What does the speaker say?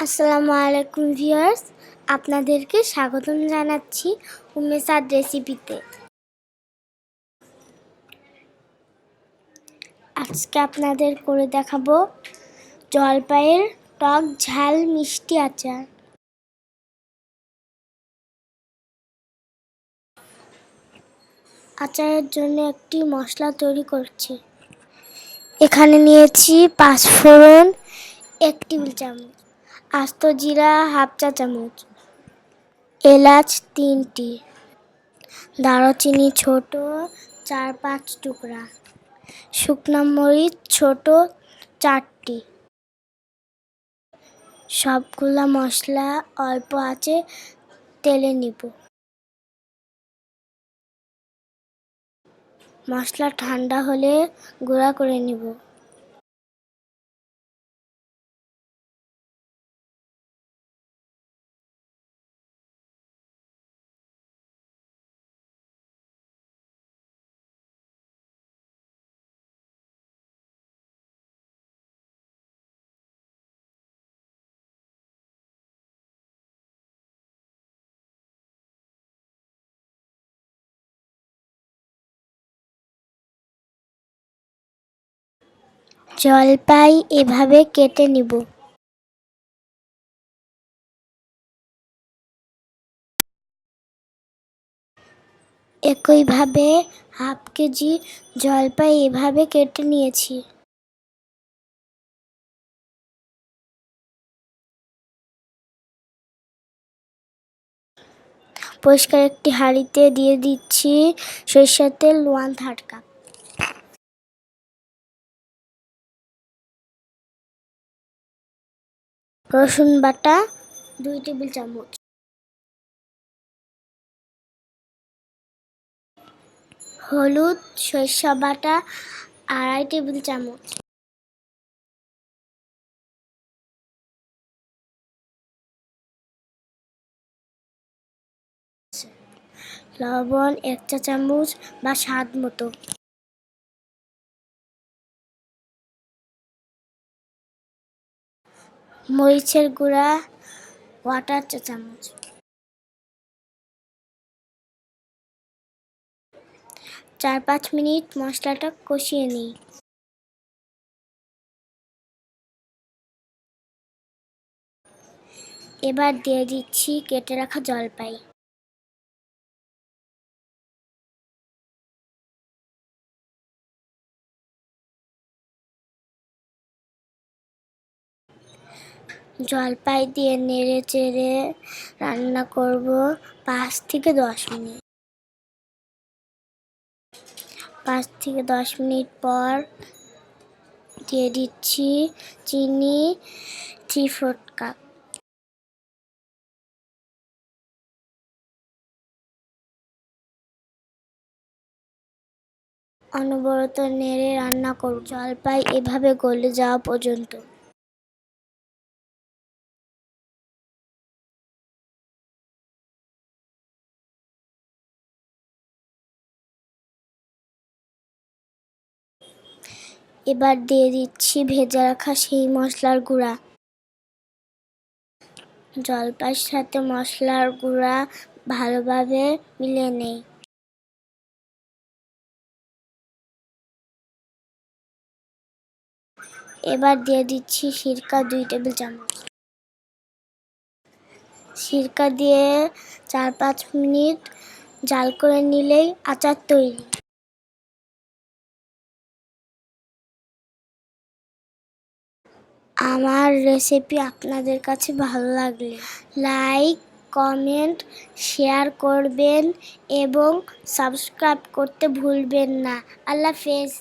আসসালামু আলাইকুম ভিউয়ার্স, আপনাদেরকে স্বাগতম জানাচ্ছি উম্মে সাদ রেসিপিতে। আজকে আপনাদের করে দেখাবো জলপাইয়ের টক ঝাল মিষ্টি আচার। আচারের জন্য একটি মশলা তৈরি করছি। এখানে নিয়েছি 5 ফোড়ন 1 টেবিল চামচ, আস্ত জিরা হাফ চা চামচ, এলাচ 3টি, দারুচিনি ছোট 4-5 টুকরা, শুকনো মরিচ ছোট 4টি। সবগুলা মশলা অল্প আঁচে তেলে নিব। মশলা ঠান্ডা হলে গুঁড়া করে নিব। জলপাই এভাবে কেটে নিব। একইভাবে হাফ কেজি জলপাই এভাবে কেটে নিয়েছি। পরিষ্কার একটি হাঁড়িতে দিয়ে দিচ্ছি সরিষার তেল 1/3 কাপ, রসুন বাটা 2 টেবিল চামচ, হলুদ সরিষা বাটা 2.5 টেবিল চামচ, লবণ 1 চা চামচ বা স্বাদ মতো, মরিচের গুঁড়া 1/4 চা চামচ, 4-5 মিনিট মশলাটা কষিয়ে নিই। এবার দিয়ে দিচ্ছি কেটে রাখা জলপাই। জলপাই দিয়ে নেড়ে চেড়ে রান্না করব 5 থেকে 10 মিনিট। 5 থেকে 10 মিনিট পর দিয়ে দিচ্ছি চিনি 3/4 কাপ। অনবরত নেড়ে রান্না করব জলপাই এভাবে গলে যাওয়া পর্যন্ত। এবার দিয়ে দিচ্ছি ভেজে রাখা সেই মশলার গুঁড়া। জলপাইয়ের সাথে মশলার গুঁড়া ভালোভাবে মিলিয়ে নেই। এবার দিয়ে দিচ্ছি সিরকা 2 টেবিল চামচ। সিরকা দিয়ে 4-5 মিনিট জাল করে নিলেই আচার তৈরি। আমার রেসিপি আপনাদের কাছে ভালো লাগলে লাইক, কমেন্ট, শেয়ার করবেন এবং সাবস্ক্রাইব করতে ভুলবেন না। আল্লাহ হাফেজ।